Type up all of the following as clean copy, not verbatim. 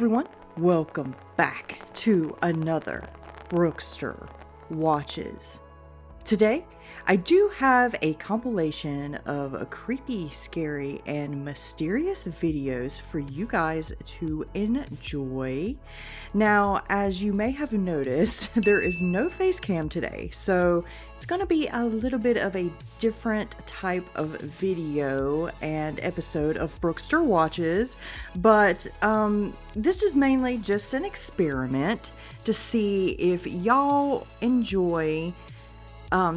everyone, welcome back to another Brookestirr Watches. Today, I do have a compilation of creepy, scary, and mysterious videos for you guys to enjoy. Now, as you may have noticed, there is no face cam today, so it's going to be a little bit of a different type of video and episode of Brookestirr Watches, but this is mainly just an experiment to see if y'all enjoy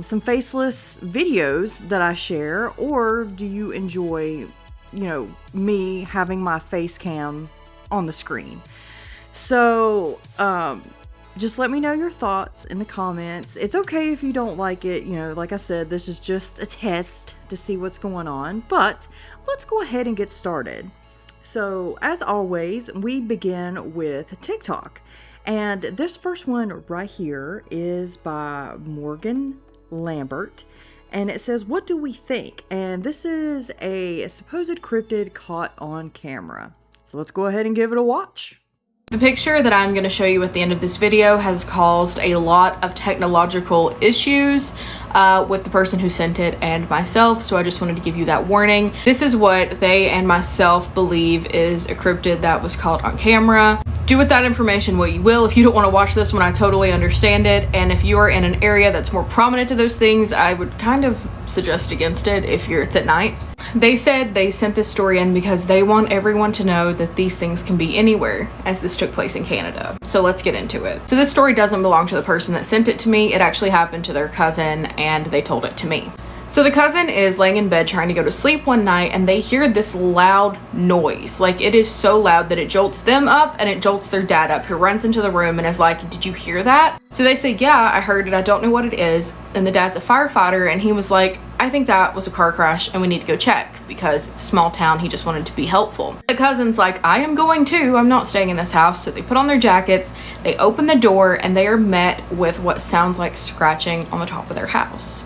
some faceless videos that I share, or do you enjoy, me having my face cam on the screen? So, just let me know your thoughts in the comments. It's okay if you don't like it. Like I said, this is just a test to see what's going on, but let's go ahead and get started. So, as always, we begin with TikTok. And this first one right here is by Morgan Lambert, and it says, "What do we think?" And this is a supposed cryptid caught on camera. So let's go ahead and give it a watch. The picture that I'm going to show you at the end of this video has caused a lot of technological issues with the person who sent it and myself, so I just wanted to give you that warning. This is what they and myself believe is a cryptid that was caught on camera. Do with that information what you will. If you don't want to watch this one, I totally understand it, and if you are in an area that's more prominent to those things, I would kind of suggest against it if it's at night. They said they sent this story in because they want everyone to know that these things can be anywhere, as this took place in Canada. So let's get into it. So this story doesn't belong to the person that sent it to me. It actually happened to their cousin, and they told it to me. So the cousin is laying in bed trying to go to sleep one night, and they hear this loud noise. Like, it is so loud that it jolts them up and it jolts their dad up, who runs into the room and is like, "Did you hear that?" So they say, "Yeah, I heard it. I don't know what it is." And the dad's a firefighter, and he was like, "I think that was a car crash and we need to go check," because it's a small town. He just wanted to be helpful. The cousin's like, "I am going too. I'm not staying in this house." So they put on their jackets, they open the door, and they are met with what sounds like scratching on the top of their house.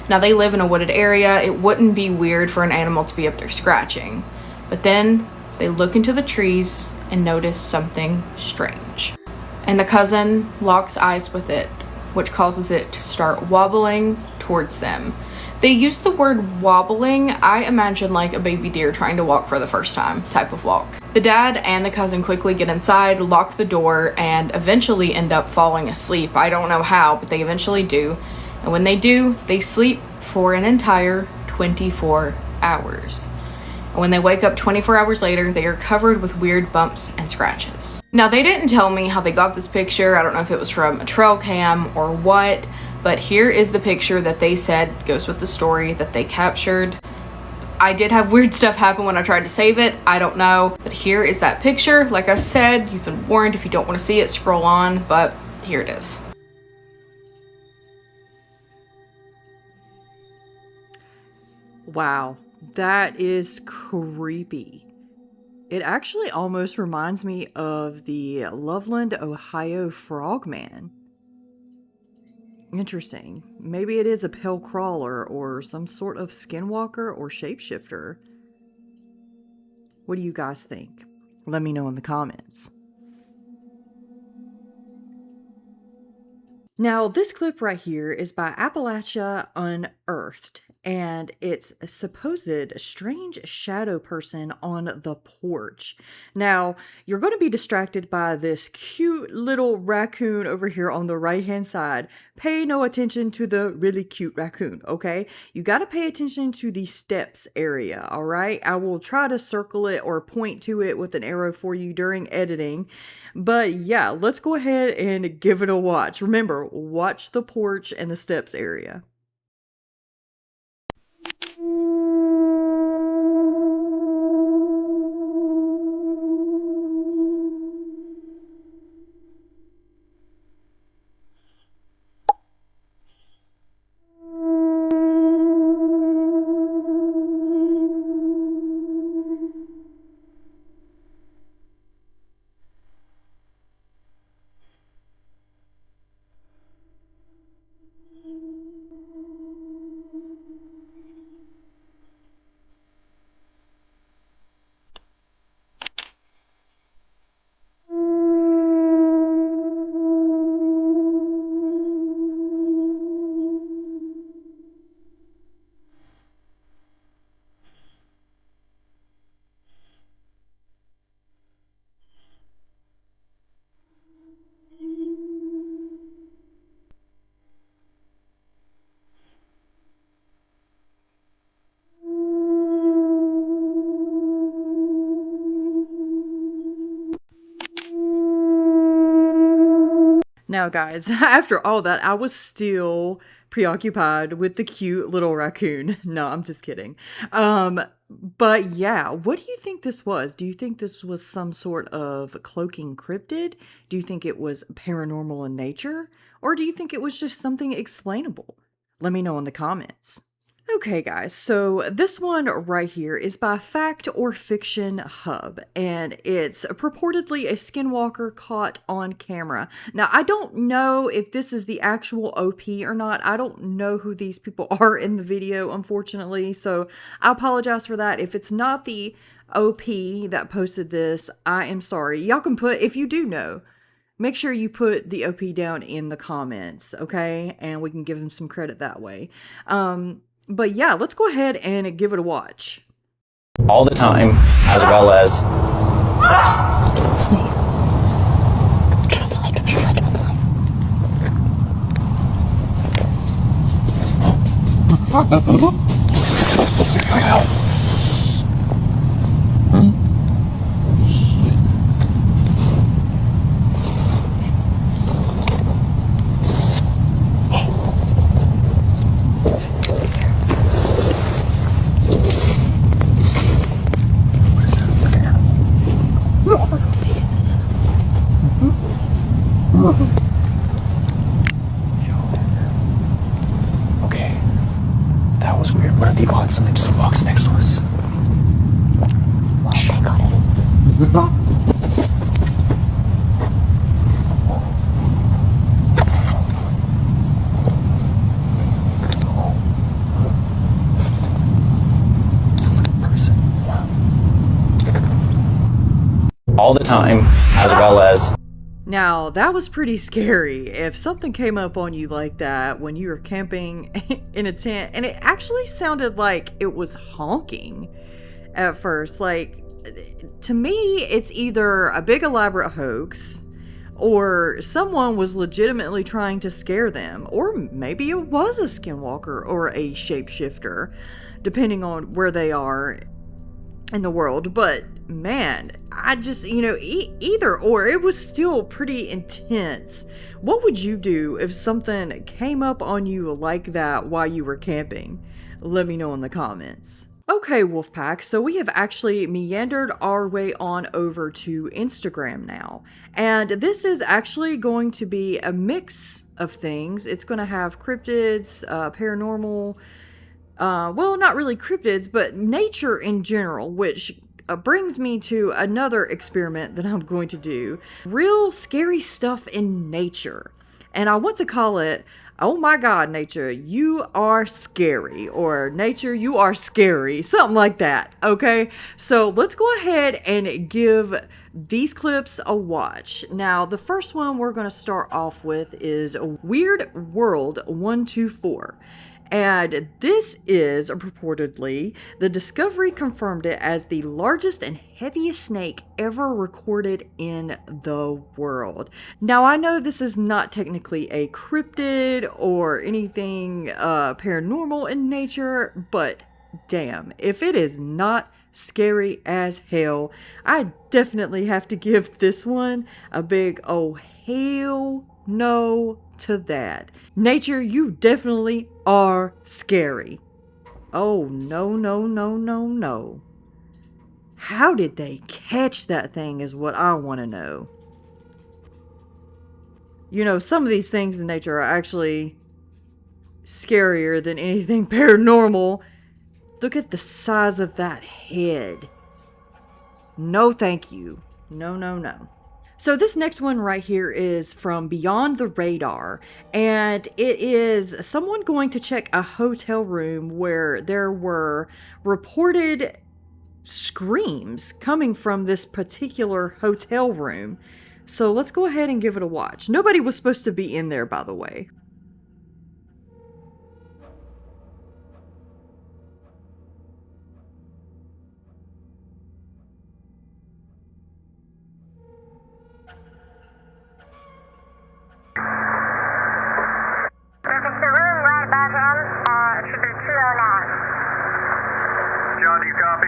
Now, they live in a wooded area. It wouldn't be weird for an animal to be up there scratching. But then they look into the trees and notice something strange. And the cousin locks eyes with it, which causes it to start wobbling towards them. They use the word wobbling. I imagine like a baby deer trying to walk for the first time type of walk. The dad and the cousin quickly get inside, lock the door, and eventually end up falling asleep. I don't know how, but they eventually do. And when they do, they sleep for an entire 24 hours. And when they wake up 24 hours later, they are covered with weird bumps and scratches. Now, they didn't tell me how they got this picture. I don't know if it was from a trail cam or what, but here is the picture that they said goes with the story that they captured. I did have weird stuff happen when I tried to save it. I don't know, but here is that picture. Like I said, you've been warned. If you don't want to see it, scroll on, but here it is. Wow, that is creepy. It actually almost reminds me of the Loveland, Ohio frogman. Interesting. Maybe it is a pale crawler or some sort of skinwalker or shapeshifter. What do you guys think? Let me know in the comments. Now, this clip right here is by Appalachian Unearthed, and it's a supposed strange shadow person on the porch. Now, you're going to be distracted by this cute little raccoon over here on the right-hand side. Pay no attention to the really cute raccoon, okay? You got to pay attention to the steps area, all right? I will try to circle it or point to it with an arrow for you during editing. But yeah, let's go ahead and give it a watch. Remember, watch the porch and the steps area. Now, guys, after all that, I was still preoccupied with the cute little raccoon. No, I'm just kidding. But yeah, what do you think this was? Do you think this was some sort of cloaking cryptid? Do you think it was paranormal in nature? Or do you think it was just something explainable? Let me know in the comments. Okay, guys, so this one right here is by Fact or Fiction Hub, and it's purportedly a skinwalker caught on camera. Now, I don't know if this is the actual OP or not. I don't know who these people are in the video, unfortunately, so I apologize for that. If it's not the OP that posted this, I am sorry. Y'all can put, if you do know, make sure you put the OP down in the comments, okay? And we can give him some credit that way. But yeah, let's go ahead and give it a watch. All the time, as well as okay, that was weird. What are the odds something just walks next to us? Okay, got it. All the time, as well as... Now, that was pretty scary. If something came up on you like that when you were camping in a tent, and it actually sounded like it was honking at first. Like, to me, it's either a big elaborate hoax, or someone was legitimately trying to scare them, or maybe it was a skinwalker or a shapeshifter, depending on where they are in the world. But man, I just, either or, it was still pretty intense. What would you do if something came up on you like that while you were camping? Let me know in the comments. Okay, Wolfpack, so we have actually meandered our way on over to Instagram now. And this is actually going to be a mix of things. It's going to have cryptids, paranormal, well, not really cryptids, but nature in general, which brings me to another experiment that I'm going to do. Real scary stuff in nature. And I want to call it, oh my God, nature, you are scary. Or nature, you are scary. Something like that, okay? So let's go ahead and give these clips a watch. Now, the first one we're going to start off with is Weird World 124. And this is purportedly, the discovery confirmed it as the largest and heaviest snake ever recorded in the world. Now, I know this is not technically a cryptid or anything paranormal in nature, but damn, if it is not scary as hell, I definitely have to give this one a big oh hell no to that. Nature, you definitely are scary. Oh, no, no, no, no, no. How did they catch that thing is what I want to know. You know, some of these things in nature are actually scarier than anything paranormal. Look at the size of that head. No, thank you. No, no, no. So this next one right here is from Beyond the Radar, and it is someone going to check a hotel room where there were reported screams coming from this particular hotel room. So let's go ahead and give it a watch. Nobody was supposed to be in there, by the way. John, do you copy?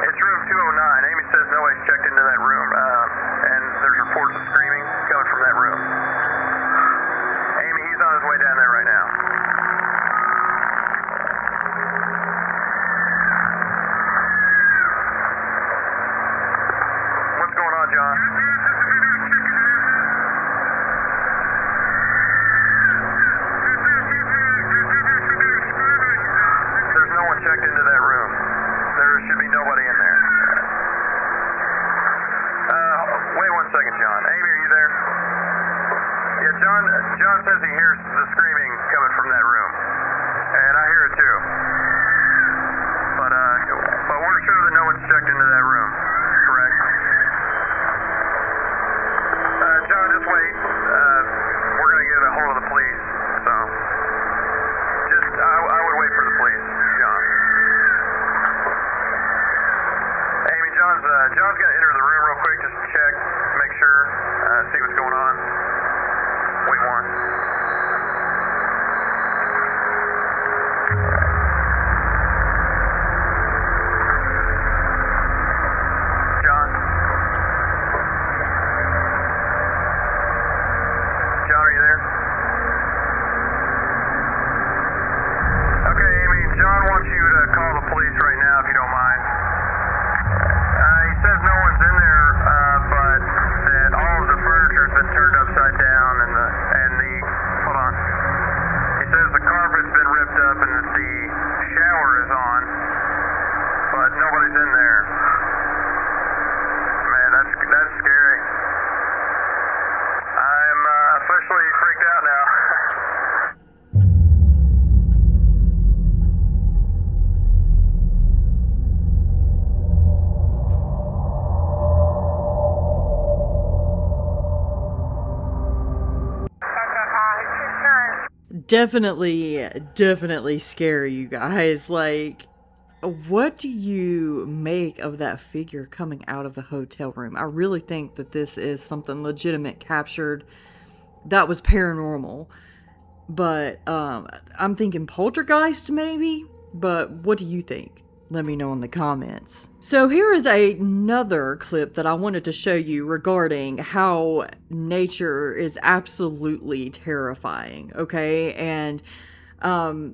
It's room 209. Amy says nobody's checked into that room, and there's reports of screaming. Wait 1 second, John. Amy, are you there? Yeah, John says he hears the screaming coming from that room. And I hear it too. But we're sure that no one's checked into that room, correct? John, just wait. We're going to get a hold of the police, so I would wait for the police, John. Amy, John's going to enter the room real quick just to check, make sure, see what's going on. Wait one. John? John, are you there? Okay, Amy, John wants you to call the police right now if you don't mind. He says no one's in there, but that all of the furniture's been turned upside down and the hold on. He says the carpet's been ripped up and that the shower is on, but nobody's in there. Man, that's scary. I'm officially freaked out now. Definitely scary, you guys. Like, what do you make of that figure coming out of the hotel room? I really think that this is something legitimate captured that was paranormal. But I'm thinking poltergeist maybe. But what do you think? Let me know in the comments. So here is another clip that I wanted to show you regarding how nature is absolutely terrifying, okay? And I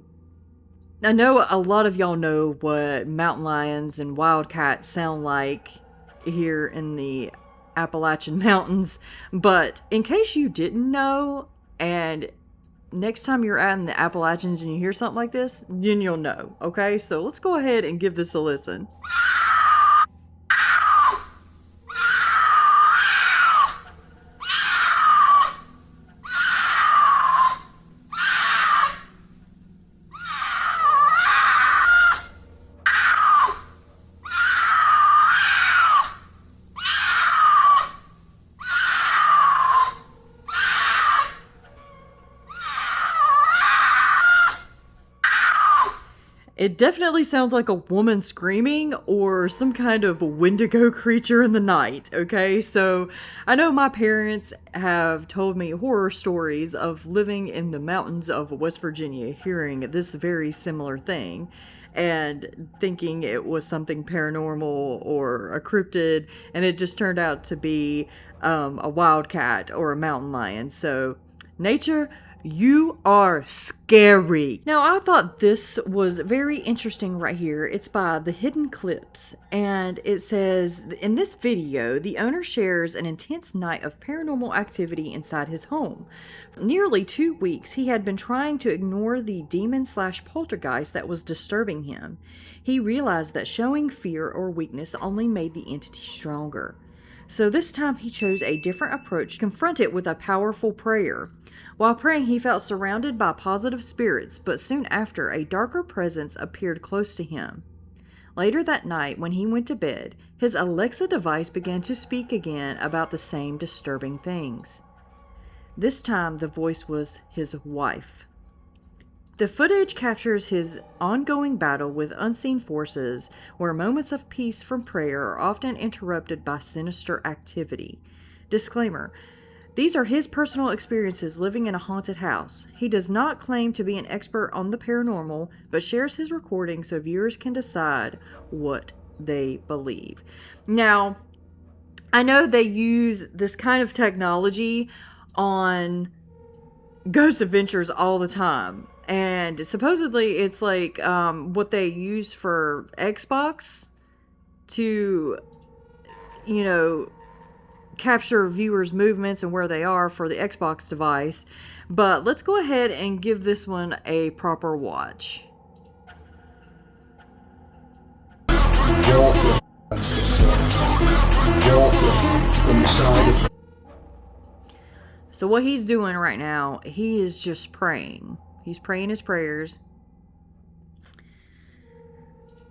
know a lot of y'all know what mountain lions and wildcats sound like here in the Appalachian Mountains, but in case you didn't know, and next time you're out in the Appalachians and you hear something like this, then you'll know, okay? So let's go ahead and give this a listen. It definitely sounds like a woman screaming or some kind of wendigo creature in the night, okay? So I know my parents have told me horror stories of living in the mountains of West Virginia, hearing this very similar thing and thinking it was something paranormal or a cryptid, and it just turned out to be a wildcat or a mountain lion. So nature, you are scary. Now, I thought this was very interesting right here. It's by The Hidden Clips, and it says, in this video, the owner shares an intense night of paranormal activity inside his home. For nearly 2 weeks, he had been trying to ignore the demon/poltergeist that was disturbing him. He realized that showing fear or weakness only made the entity stronger. So this time he chose a different approach to confront it with a powerful prayer. While praying, he felt surrounded by positive spirits, but soon after, a darker presence appeared close to him. Later that night, when he went to bed, his Alexa device began to speak again about the same disturbing things. This time, the voice was his wife. The footage captures his ongoing battle with unseen forces, where moments of peace from prayer are often interrupted by sinister activity. Disclaimer: these are his personal experiences living in a haunted house. He does not claim to be an expert on the paranormal, but shares his recordings so viewers can decide what they believe. Now, I know they use this kind of technology on Ghost Adventures all the time. And supposedly it's like what they use for Xbox to, you know, capture viewers' movements and where they are for the Xbox device. But let's go ahead and give this one a proper watch. Yo, When you saw the So what he's doing right now, he is just praying. He's praying his prayers.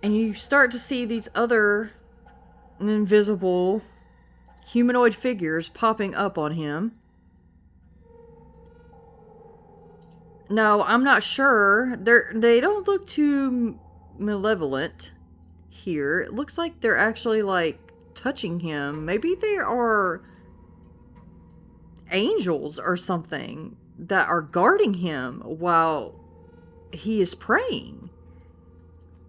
And you start to see these other invisible humanoid figures popping up on him. No, I'm not sure. They don't look too malevolent here. It looks like they're actually like touching him. Maybe they are angels or something that are guarding him while he is praying.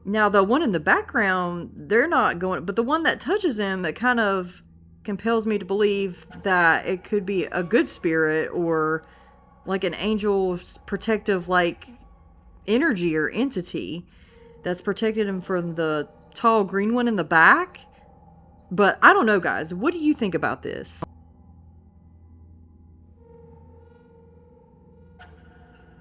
Now, the one in the background, they're not going, but the one that touches him, it kind of compels me to believe that it could be a good spirit or like an angel's protective like energy or entity that's protected him from the tall green one in the back. But I don't know, guys. What do you think about this?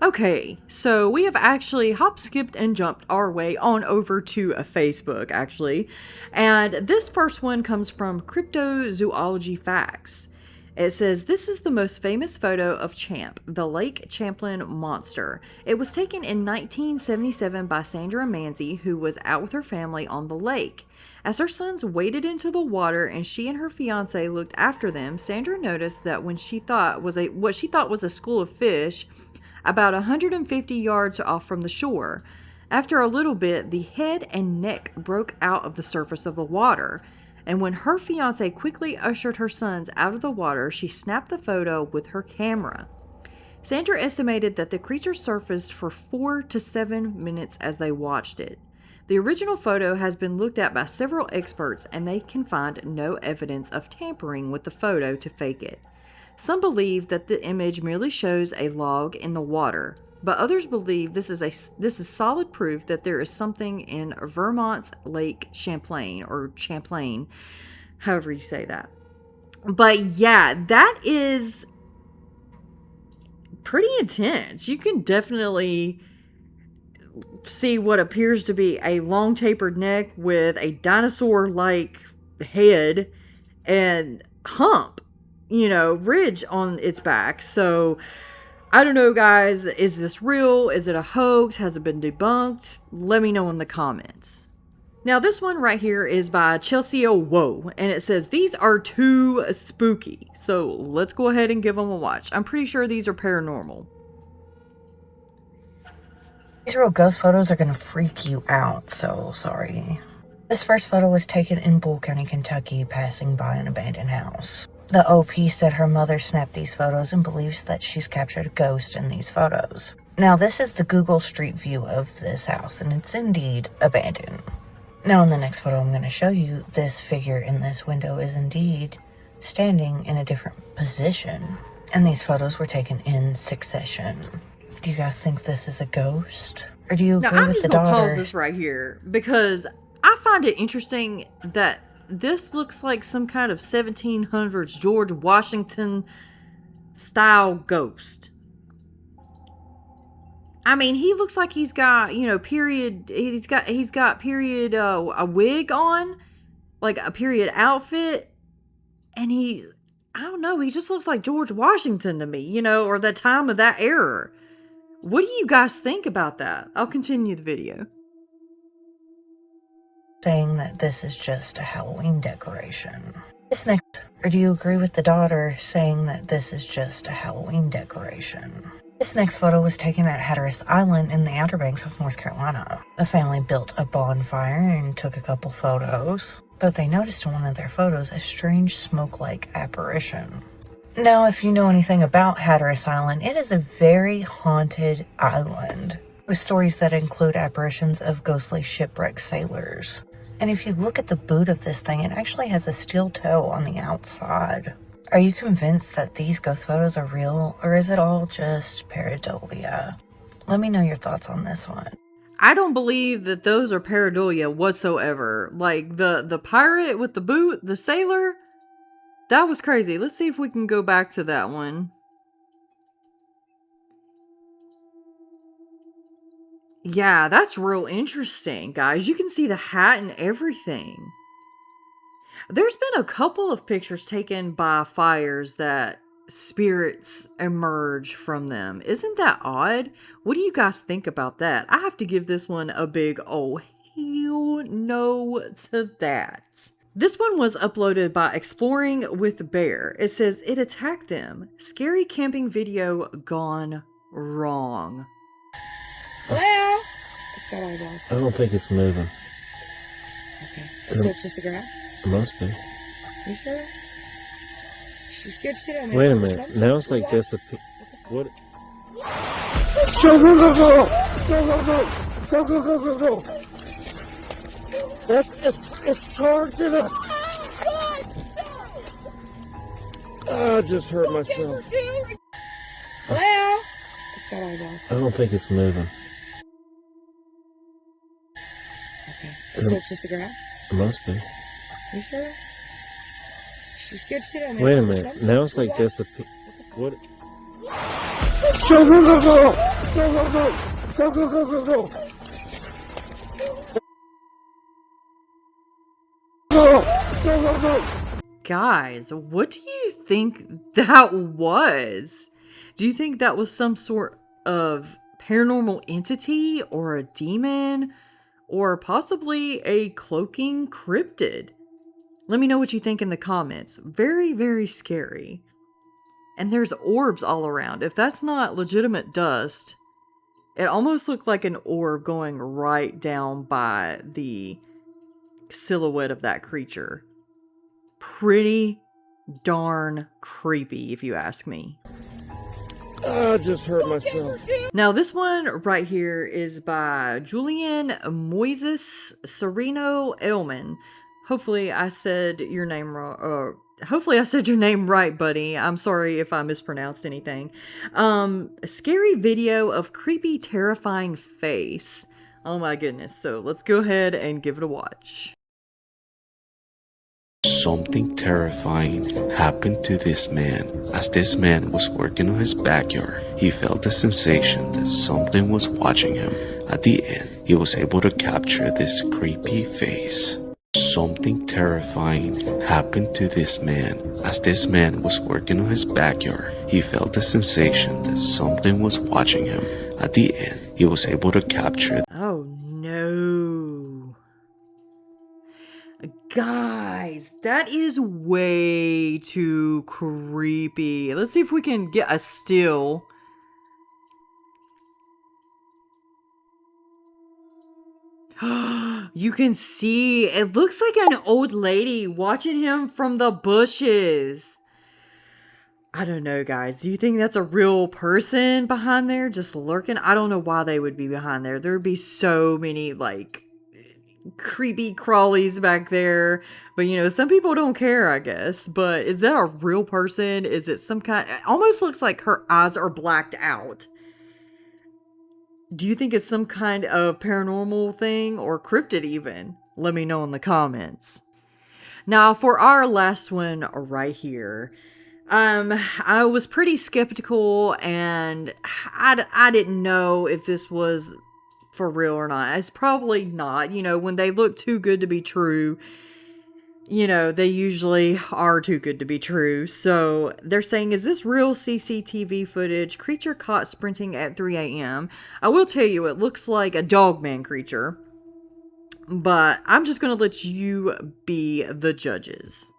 Okay, so we have actually hop, skipped, and jumped our way on over to a Facebook, actually. And this first one comes from Cryptozoology Facts. It says, this is the most famous photo of Champ, the Lake Champlain monster. It was taken in 1977 by Sandra Manzi, who was out with her family on the lake. As her sons waded into the water and she and her fiance looked after them, Sandra noticed that what she thought was a school of fish about 150 yards off from the shore. After a little bit, the head and neck broke out of the surface of the water, and when her fiance quickly ushered her sons out of the water, she snapped the photo with her camera. Sandra estimated that the creature surfaced for 4 to 7 minutes as they watched it. The original photo has been looked at by several experts, and they can find no evidence of tampering with the photo to fake it. Some believe that the image merely shows a log in the water, but others believe this is solid proof that there is something in Vermont's Lake Champlain, or Champlain, however you say that. But yeah, that is pretty intense. You can definitely see what appears to be a long tapered neck with a dinosaur-like head and hump, ridge on its back. So I don't know, guys. Is this real? Is it a hoax? Has it been debunked? Let me know in the comments. Now, this one right here is by Chelsea Woe, and it says, these are too spooky. So let's go ahead and give them a watch. I'm pretty sure these are paranormal. These real ghost photos are going to freak you out, so sorry. This first photo was taken in Bull County, Kentucky, passing by an abandoned house. The OP said her mother snapped these photos and believes that she's captured a ghost in these photos. Now, this is the Google Street View of this house, and it's indeed abandoned. Now, in the next photo I'm going to show you, this figure in this window is indeed standing in a different position. And these photos were taken in succession. Do you guys think this is a ghost? Or do you agree now, with the daughter? I'm just going to pause this right here because I find it interesting that this looks like some kind of 1700s George Washington style ghost. I mean, he looks like he's got, period, he's got period, a wig on, like a period outfit. And I don't know, he just looks like George Washington to me, or the time of that era. What do you guys think about that? I'll continue the video. Saying that this is just a Halloween decoration. Or do you agree with the daughter saying that this is just a Halloween decoration? This next photo was taken at Hatteras Island in the Outer Banks of North Carolina. The family built a bonfire and took a couple photos, but they noticed in one of their photos a strange smoke-like apparition. Now, if you know anything about Hatteras Island, it is a very haunted island, with stories that include apparitions of ghostly shipwrecked sailors. And if you look at the boot of this thing, it actually has a steel toe on the outside. Are you convinced that these ghost photos are real, or is it all just pareidolia? Let me know your thoughts on this one. I don't believe that those are pareidolia whatsoever. Like, the pirate with the boot, the sailor, that was crazy. Let's see if we can go back to that one. Yeah, that's real interesting, guys. You can see the hat and everything. There's been a couple of pictures taken by fires that spirits emerge from them. Isn't that odd? What do you guys think about that? I have to give this one a big oh hell no to that. This one was uploaded by Exploring with Bear. It says it attacked them. Scary camping video gone wrong. Hello? It's got eyeballs. I don't think it's moving. Okay. So it's just the grass? It must be. You sure? She's scared shit out of me. Wait a minute. Now it's like this. What? Go, go, go, go! Go, go, go! Go, go, go, go, go! It's charging us! I just hurt myself. Hello? It's got eyeballs. I don't think it's moving. Okay. So it's just the grass? It must be. You sure? She's scared shit out of me. Wait a minute. Now it's like this. What? Go, go, go, go! Go, go, go! Go, go, go, go, go! Go, go, go, go! Guys, what do you think that was? Do you think that was some sort of paranormal entity or a demon or possibly a cloaking cryptid? Let me know what you think in the comments. Very, very scary. And there's orbs all around. If that's not legitimate dust, it almost looked like an orb going right down by the silhouette of that creature. Pretty darn creepy, if you ask me. I just hurt myself. Now, this one right here is by Julian Moises Sereno Elman. Hopefully I said your name wrong. Hopefully I said your name right, buddy. I'm sorry if I mispronounced anything. A scary video of creepy, terrifying face. Oh my goodness. So let's go ahead and give it a watch. Something terrifying happened to this man. As this man was working on his backyard, he felt the sensation that something was watching him. At the end, he was able to capture this creepy face. Something terrifying happened to this man. As this man was working on his backyard, he felt the sensation that something was watching him. At the end, he was able to capture. Oh no. Guys, that is way too creepy. Let's see if we can get a still. You can see, it looks like an old lady watching him from the bushes. I don't know, guys. Do you think that's a real person behind there just lurking? I don't know why they would be behind there. There would be so many, like, creepy crawlies back there. But, you know, some people don't care, I guess. But is that a real person? Is it some kind... It almost looks like her eyes are blacked out. Do you think it's some kind of paranormal thing or cryptid even? Let me know in the comments. Now, for our last one right here, I was pretty skeptical and I didn't know if this was for real or not. It's probably not. You know, when they look too good to be true, you know, they usually are too good to be true. So they're saying, is this real CCTV footage? Creature caught sprinting at 3 a.m. I will tell you, it looks like a Dogman creature. But I'm just going to let you be the judges.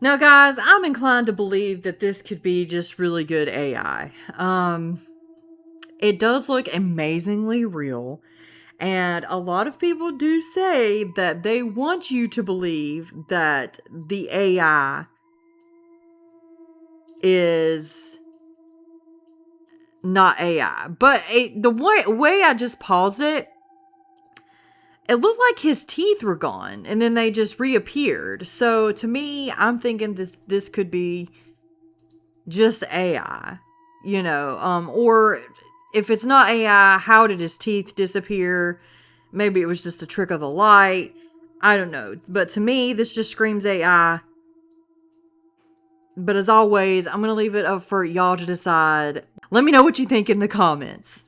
Now, guys, I'm inclined to believe that this could be just really good AI. It does look amazingly real, and a lot of people do say that they want you to believe that the AI is not AI. But the way I just paused it, it looked like his teeth were gone and then they just reappeared. So to me, I'm thinking that this could be just AI, you know, or if it's not AI, how did his teeth disappear? Maybe it was just a trick of the light. I don't know. But to me, this just screams AI. But as always, I'm going to leave it up for y'all to decide. Let me know what you think in the comments.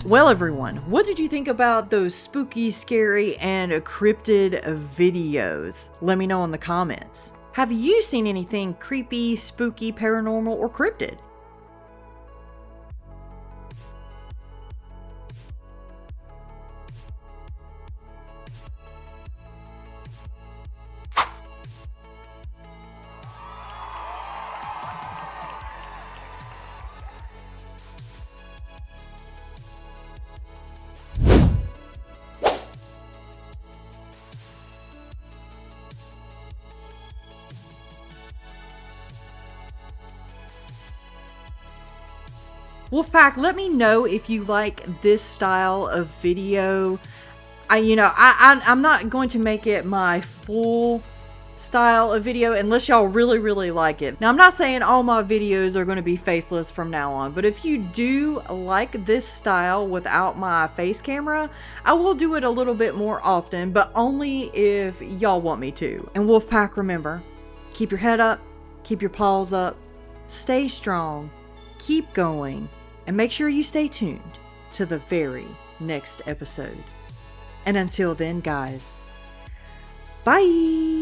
Well, everyone, what did you think about those spooky, scary, and cryptid videos? Let me know in the comments. Have you seen anything creepy, spooky, paranormal, or cryptid? Wolfpack, let me know if you like this style of video. I'm not going to make it my full style of video unless y'all really like it. Now, I'm not saying all my videos are going to be faceless from now on, but if you do like this style without my face camera, I will do it a little bit more often, but only if y'all want me to. And Wolfpack, remember, keep your head up, keep your paws up, stay strong, keep going, and make sure you stay tuned to the very next episode. And until then, guys, bye!